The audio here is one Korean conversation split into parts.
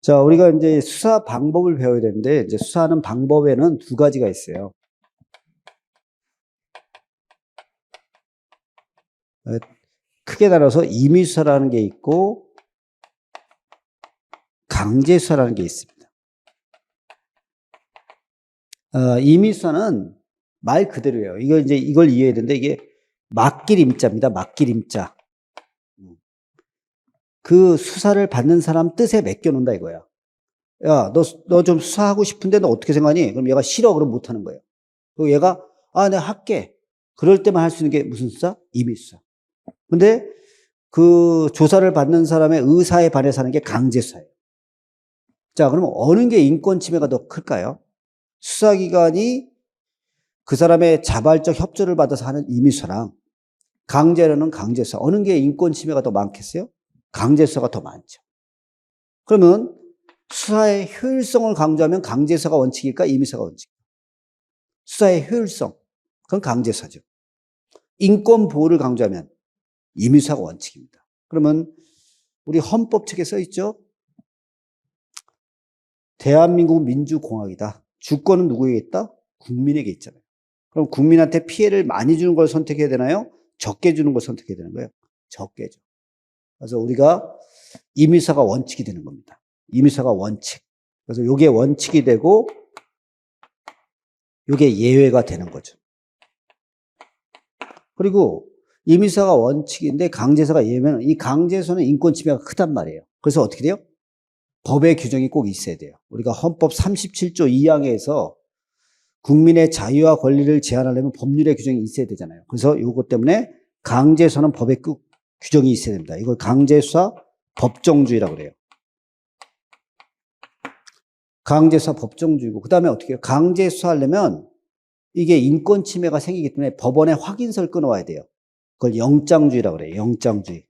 자, 우리가 이제 수사 방법을 배워야 되는데, 이제 수사하는 방법에는 두 가지가 있어요. 크게 나눠서 임의수사라는 게 있고, 강제수사라는 게 있습니다. 임의수사는 말 그대로예요. 이걸 이해해야 되는데, 이게 맡길 임자입니다. 맡길 임자. 그 수사를 받는 사람 뜻에 맡겨놓는다 이거야. 야, 너 좀 수사하고 싶은데 너 어떻게 생각하니? 그럼 얘가 싫어. 그럼 못하는 거예요. 그리고 얘가, 내가 할게. 그럴 때만 할 수 있는 게 무슨 수사? 임의수사. 근데 그 조사를 받는 사람의 의사에 반해서 하는 게 강제수사예요. 자, 그러면 어느 게 인권 침해가 더 클까요? 수사기관이 그 사람의 자발적 협조를 받아서 하는 임의수사랑 강제로는 강제수사. 어느 게 인권 침해가 더 많겠어요? 강제수사가 더 많죠. 그러면 수사의 효율성을 강조하면 강제수사가 원칙일까? 임의수사가 원칙일까? 수사의 효율성. 그건 강제수사죠. 인권 보호를 강조하면 임의수사가 원칙입니다. 그러면 우리 헌법 책에 써 있죠? 대한민국 민주공화국이다. 주권은 누구에게 있다? 국민에게 있잖아요. 그럼 국민한테 피해를 많이 주는 걸 선택해야 되나요? 적게 주는 걸 선택해야 되는 거예요? 적게 줘. 그래서 우리가 임의수사가 원칙이 되는 겁니다. 임의수사가 원칙. 그래서 이게 원칙이 되고 이게 예외가 되는 거죠. 그리고 임의수사가 원칙인데 강제수사가 예외면 이 강제수사는 인권 침해가 크단 말이에요. 그래서 어떻게 돼요? 법의 규정이 꼭 있어야 돼요. 우리가 헌법 37조 2항에서 국민의 자유와 권리를 제한하려면 법률의 규정이 있어야 되잖아요. 그래서 이것 때문에 강제수사는 법의 규정이 있어야 됩니다. 이걸 강제수사 법정주의라고 그래요. 강제수사 법정주의고, 그 다음에 어떻게 해요? 강제수사하려면 이게 인권 침해가 생기기 때문에 법원에 확인서를 끊어와야 돼요. 그걸 영장주의라고 그래요. 영장주의.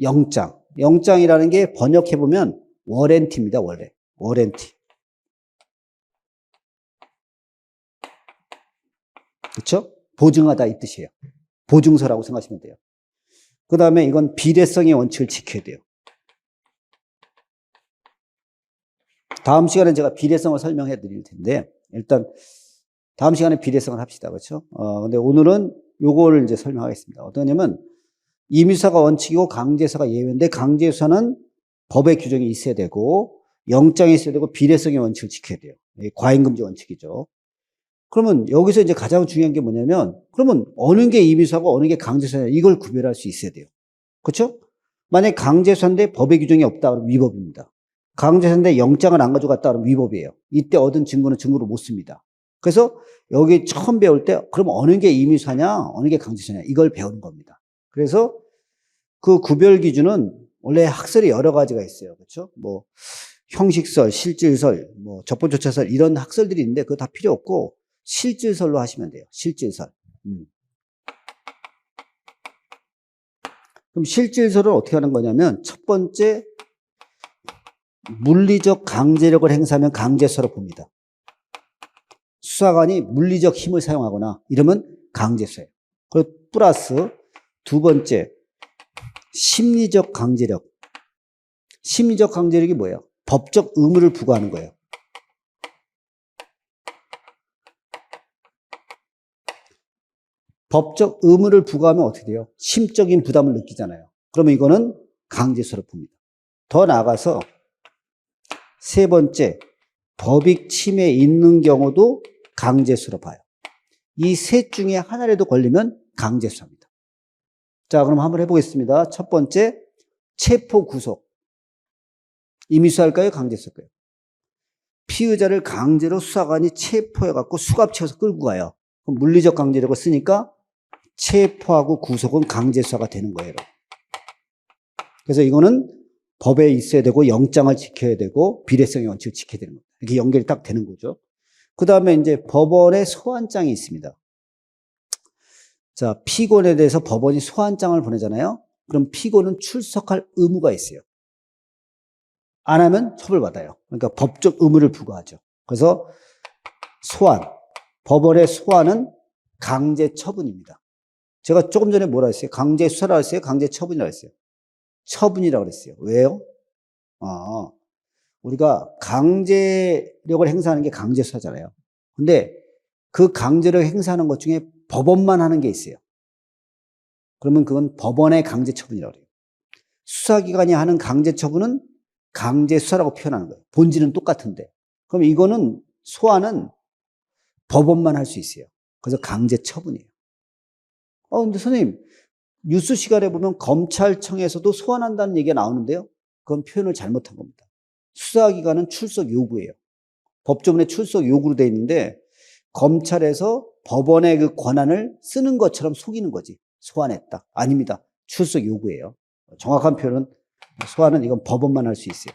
영장. 영장이라는 게 번역해보면 워렌티입니다. 워렌티. 그렇죠? 보증하다 이 뜻이에요. 보증서라고 생각하시면 돼요. 그 다음에 이건 비례성의 원칙을 지켜야 돼요. 다음 시간에 제가 비례성을 설명해 드릴 텐데, 일단 다음 시간에 비례성을 합시다. 그렇죠? 근데 오늘은 요거를 이제 설명하겠습니다. 어떠냐면 임의수사가 원칙이고 강제수사가 예외인데, 강제수사는 법의 규정이 있어야 되고 영장이 있어야 되고 비례성의 원칙을 지켜야 돼요. 과잉금지 원칙이죠. 그러면 여기서 이제 가장 중요한 게 뭐냐면, 그러면 어느 게 임의수사고 어느 게 강제수사냐, 이걸 구별할 수 있어야 돼요. 그렇죠? 만약에 강제수사인데 법의 규정이 없다 그러면 위법입니다. 강제수사인데 영장을 안 가져갔다 그러면 위법이에요. 이때 얻은 증거는 증거로 못 씁니다. 그래서 여기 처음 배울 때 그럼 어느 게 임의수사냐 어느 게 강제수사냐 이걸 배우는 겁니다. 그래서 그 구별 기준은 원래 학설이 여러 가지가 있어요. 그렇죠? 뭐 형식설, 실질설, 뭐 적법조차설 이런 학설들이 있는데 그거 다 필요 없고 실질설로 하시면 돼요. 실질설. 그럼 실질설은 어떻게 하는 거냐면 첫 번째 물리적 강제력을 행사하면 강제수사로 봅니다. 수사관이 물리적 힘을 사용하거나 이러면 강제수사예요. 그리고 플러스 두 번째 심리적 강제력. 심리적 강제력이 뭐예요? 법적 의무를 부과하는 거예요. 법적 의무를 부과하면 어떻게 돼요? 심적인 부담을 느끼잖아요. 그러면 이거는 강제수사로 봅니다. 더 나아가서 세 번째, 법익 침해 있는 경우도 강제수사로 봐요. 이 셋 중에 하나라도 걸리면 강제수사입니다. 자, 그럼 한번 해보겠습니다. 첫 번째, 체포 구속. 임의수사할까요? 강제수사할까요? 피의자를 강제로 수사관이 체포해갖고 수갑채워서 끌고 가요. 그럼 물리적 강제력을 쓰니까 체포하고 구속은 강제수사가 되는 거예요. 그래서 이거는 법에 있어야 되고 영장을 지켜야 되고 비례성의 원칙을 지켜야 되는 겁니다. 이렇게 연결이 딱 되는 거죠. 그 다음에 이제 법원에 소환장이 있습니다. 자, 피고인에 대해서 법원이 소환장을 보내잖아요. 그럼 피고는 출석할 의무가 있어요. 안 하면 처벌받아요. 그러니까 법적 의무를 부과하죠. 그래서 소환, 법원의 소환은 강제 처분입니다. 제가 조금 전에 뭐라 했어요? 강제 수사라 했어요? 강제 처분이라 했어요? 처분이라고 그랬어요. 왜요? 우리가 강제력을 행사하는 게 강제수사잖아요. 근데 그 강제력을 행사하는 것 중에 법원만 하는 게 있어요. 그러면 그건 법원의 강제처분이라고 그래요. 수사기관이 하는 강제처분은 강제수사라고 표현하는 거예요. 본질은 똑같은데. 그럼 이거는 소환은 법원만 할 수 있어요. 그래서 강제처분이에요. 근데 선생님, 뉴스 시간에 보면 검찰청에서도 소환한다는 얘기가 나오는데요. 그건 표현을 잘못한 겁니다. 수사기관은 출석 요구예요. 법조문에 출석 요구로 돼 있는데 검찰에서 법원의 그 권한을 쓰는 것처럼 속이는 거지. 소환했다. 아닙니다. 출석 요구예요. 정확한 표현은 소환은 이건 법원만 할 수 있어요.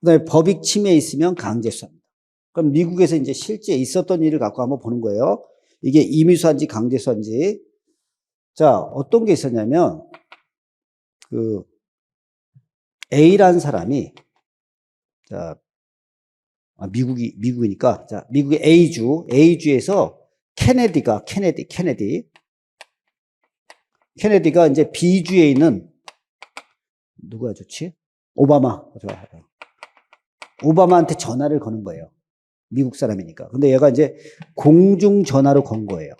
그다음에 법익 침해에 있으면 강제수사입니다. 그럼 미국에서 이제 실제 있었던 일을 갖고 한번 보는 거예요. 이게 임의수사인지 강제수사인지. 자, 어떤 게 있었냐면 그 A라는 사람이 자, 미국이니까 자, 미국의 A주에서 케네디가 이제 B주에 있는 누가 좋지? 오바마한테 전화를 거는 거예요. 미국 사람이니까. 근데 얘가 이제 공중전화로 건 거예요.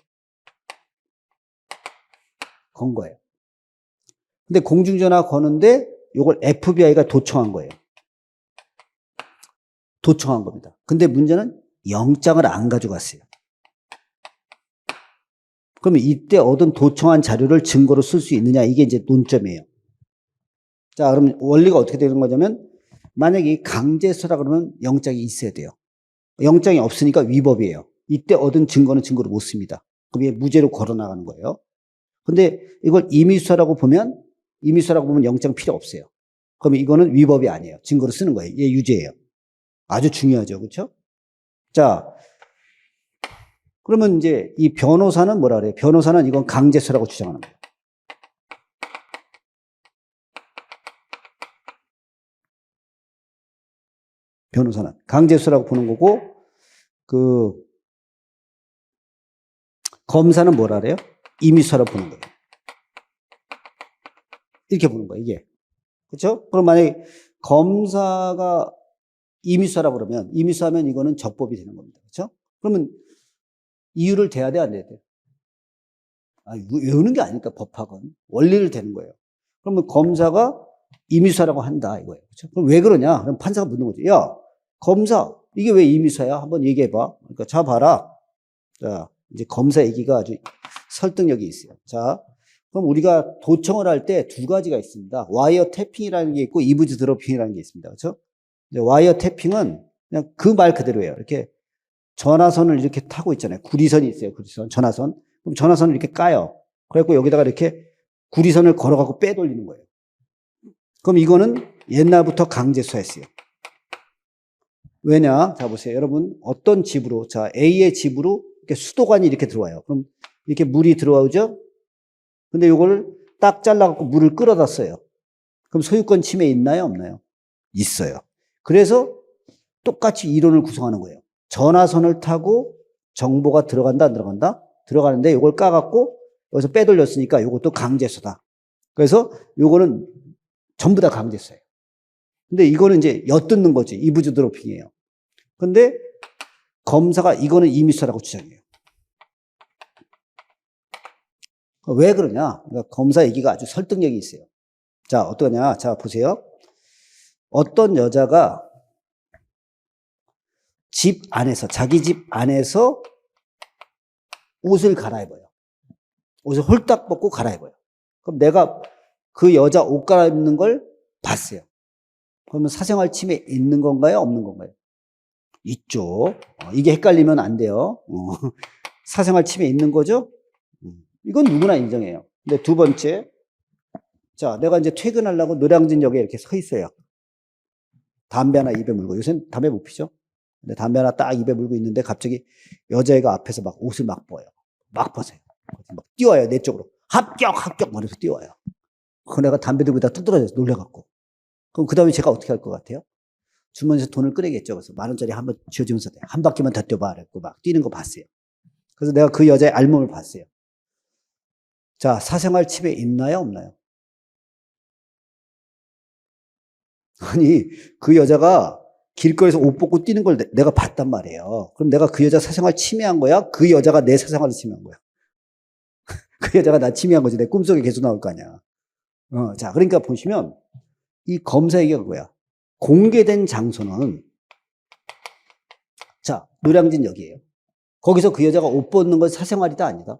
근데 공중전화 거는데 이걸 FBI가 도청한 거예요. 도청한 겁니다. 근데 문제는 영장을 안 가져갔어요. 그러면 이때 얻은 도청한 자료를 증거로 쓸 수 있느냐, 이게 이제 논점이에요. 자, 그럼 원리가 어떻게 되는 거냐면 만약에 이 강제수사라 그러면 영장이 있어야 돼요. 영장이 없으니까 위법이에요. 이때 얻은 증거는 증거로 못 씁니다. 그럼 얘 무죄로 걸어나가는 거예요. 근데 이걸 임의수사라고 보면 영장 필요 없어요. 그러면 이거는 위법이 아니에요. 증거로 쓰는 거예요. 얘 유죄예요. 아주 중요하죠. 그렇죠? 자, 그러면 이제 이 변호사는 뭐라 그래요? 변호사는 이건 강제수사라고 주장하는 거예요. 변호사는 강제수사라고 보는 거고, 그 검사는 뭐라 그래요? 임의수사라고 보는 거예요. 이렇게 보는 거예요, 이게. 그렇죠? 그럼 만약에 검사가 임의수사라고 그러면, 임의수사하면 이거는 적법이 되는 겁니다. 그렇죠? 그러면 이유를 대야 돼, 안 돼야 돼? 외우는 게 아니니까 법학은 원리를 대는 거예요. 그러면 검사가 임의수사라고 한다 이거예요. 그렇죠? 그럼 왜 그러냐? 그럼 판사가 묻는 거죠. 야, 검사 이게 왜 임의수사야? 한번 얘기해봐. 그러니까 자 봐라. 자, 이제 검사 얘기가 아주 설득력이 있어요. 자, 그럼 우리가 도청을 할 때 두 가지가 있습니다. 와이어 태핑이라는 게 있고 이브즈 드로핑이라는 게 있습니다. 그렇죠? 와이어 태핑은 그냥 그 말 그대로예요. 이렇게 전화선을 이렇게 타고 있잖아요. 구리선이 있어요. 구리선, 전화선. 그럼 전화선을 이렇게 까요. 그래갖고 여기다가 이렇게 구리선을 걸어갖고 빼돌리는 거예요. 그럼 이거는 옛날부터 강제수사했어요. 왜냐? 자, 보세요. 여러분, 어떤 집으로, 자, A의 집으로 이렇게 수도관이 이렇게 들어와요. 그럼 이렇게 물이 들어오죠? 근데 이걸 딱 잘라갖고 물을 끌어다 써요. 그럼 소유권 침해 있나요? 없나요? 있어요. 그래서 똑같이 이론을 구성하는 거예요. 전화선을 타고 정보가 들어간다, 안 들어간다? 들어가는데 이걸 까갖고 여기서 빼돌렸으니까 이것도 강제수다. 그래서 이거는 전부 다 강제수예요. 근데 이거는 이제 엿듣는 거지. 이브즈 드로핑이에요. 근데 검사가 이거는 임의수사라고 주장해요. 왜 그러냐? 그러니까 검사 얘기가 아주 설득력이 있어요. 자, 어떠냐? 자, 보세요. 어떤 여자가 집 안에서, 자기 집 안에서 옷을 갈아입어요. 옷을 홀딱 벗고 갈아입어요. 그럼 내가 그 여자 옷 갈아입는 걸 봤어요. 그러면 사생활 침해 있는 건가요? 없는 건가요? 있죠. 이게 헷갈리면 안 돼요. 사생활 침해 있는 거죠? 이건 누구나 인정해요. 근데 두 번째, 자, 내가 이제 퇴근하려고 노량진역에 이렇게 서 있어요. 담배 하나 입에 물고, 요새는 담배 못 피죠? 근데 담배 하나 딱 입에 물고 있는데 갑자기 여자애가 앞에서 막 옷을 막 벗어요. 막 벗어요. 막 뛰어와요, 내 쪽으로. 합격! 말해서 뛰어와요. 그 내가 담배 들고 있다 뚝 떨어져서 놀래갖고. 그럼 그 다음에 제가 어떻게 할 것 같아요? 주머니에서 돈을 꺼내겠죠. 그래서 10,000원짜리 한번 쥐어주면서 한 바퀴만 더 뛰어봐. 그랬고 막 뛰는 거 봤어요. 그래서 내가 그 여자의 알몸을 봤어요. 자, 사생활 침해 있나요? 없나요? 아니, 그 여자가 길거리에서 옷 벗고 뛰는 걸 내가 봤단 말이에요. 그럼 내가 그 여자 사생활 침해한 거야? 그 여자가 내 사생활을 침해한 거야? 그 여자가 나 침해한 거지. 내 꿈속에 계속 나올 거 아니야. 자, 그러니까 보시면 이 검사 얘기가 그거야. 공개된 장소는, 자, 노량진 역이에요. 거기서 그 여자가 옷 벗는 건 사생활이다, 아니다?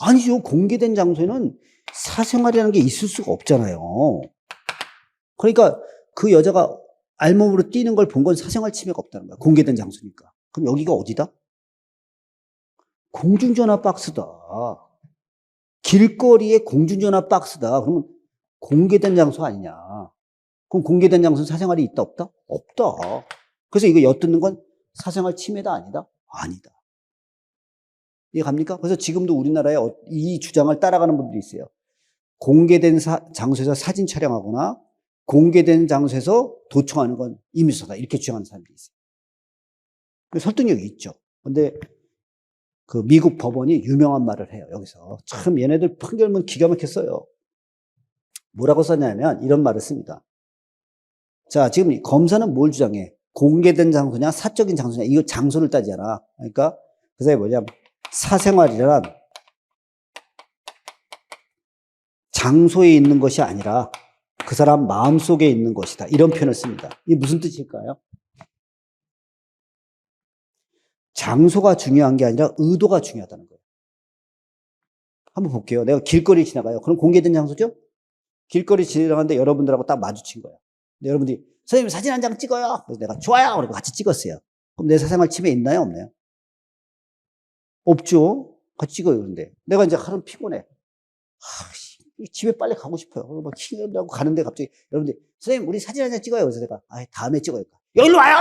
아니죠. 공개된 장소에는 사생활이라는 게 있을 수가 없잖아요. 그러니까 그 여자가 알몸으로 뛰는 걸 본 건 사생활 침해가 없다는 거야. 공개된 장소니까. 그럼 여기가 어디다? 공중전화 박스다. 길거리에 공중전화 박스다. 그러면 공개된 장소 아니냐. 그럼 공개된 장소는 사생활이 있다, 없다? 없다. 그래서 이거 엿듣는 건 사생활 침해다, 아니다? 아니다. 이해 갑니까? 그래서 지금도 우리나라에 이 주장을 따라가는 분들이 있어요. 공개된 장소에서 사진 촬영하거나 공개된 장소에서 도청하는 건 임의수사다. 이렇게 주장하는 사람들이 있어요. 설득력이 있죠. 근데 그 미국 법원이 유명한 말을 해요. 여기서. 참 얘네들 판결문 기가 막혔어요. 뭐라고 썼냐면 이런 말을 씁니다. 자, 지금 검사는 뭘 주장해? 공개된 장소냐 사적인 장소냐 이거 장소를 따지잖아. 그러니까 그 사람이 뭐냐면 사생활이란 장소에 있는 것이 아니라 그 사람 마음속에 있는 것이다. 이런 표현을 씁니다. 이게 무슨 뜻일까요? 장소가 중요한 게 아니라 의도가 중요하다는 거예요. 한번 볼게요. 내가 길거리 지나가요. 그럼 공개된 장소죠? 길거리 지나가는데 여러분들하고 딱 마주친 거예요. 근데 여러분들이 선생님 사진 한 장 찍어요. 그래서 내가 좋아요. 그리고 같이 찍었어요. 그럼 내 사생활 침해 있나요? 없나요? 없죠. 같이 찍어요. 그런데 내가 이제 하루 피곤해. 집에 빨리 가고 싶어요. 그리고 막 키우려고 가는데 갑자기 여러분들 선생님 우리 사진 한 장 찍어요. 그래서 내가 다음에 찍어요. 여기로 와요.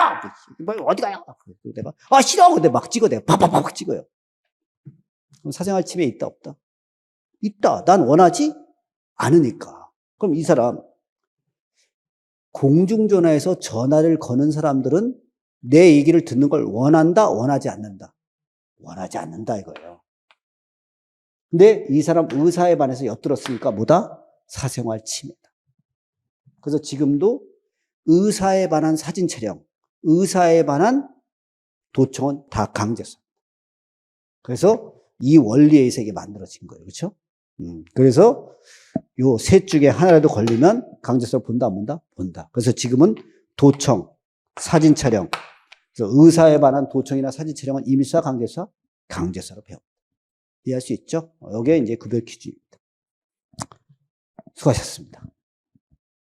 어디 가요? 그래서 내가 싫어. 근데 막 찍어. 내가 팍팍팍 찍어요. 그럼 사생활 침해 있다 없다? 있다. 난 원하지 않으니까. 그럼 이 사람 공중전화에서 전화를 거는 사람들은 내 얘기를 듣는 걸 원한다, 원하지 않는다? 원하지 않는다 이거예요. 근데 이 사람 의사에 반해서 엿들었으니까 뭐다? 사생활 침해다. 그래서 지금도 의사에 관한 사진 촬영, 의사에 관한 도청은 다 강제성. 그래서 이 원리에 의해서 이게 만들어진 거예요. 그렇죠? 그래서 요 셋 중에 하나라도 걸리면 강제성 본다 안 본다? 본다. 그래서 지금은 도청, 사진 촬영. 그래서 의사에 관한 도청이나 사진 촬영은 임의수사, 강제수사? 강제수사로 배웁니다. 이해할 수 있죠? 이게 이제 구별 퀴즈입니다. 수고하셨습니다.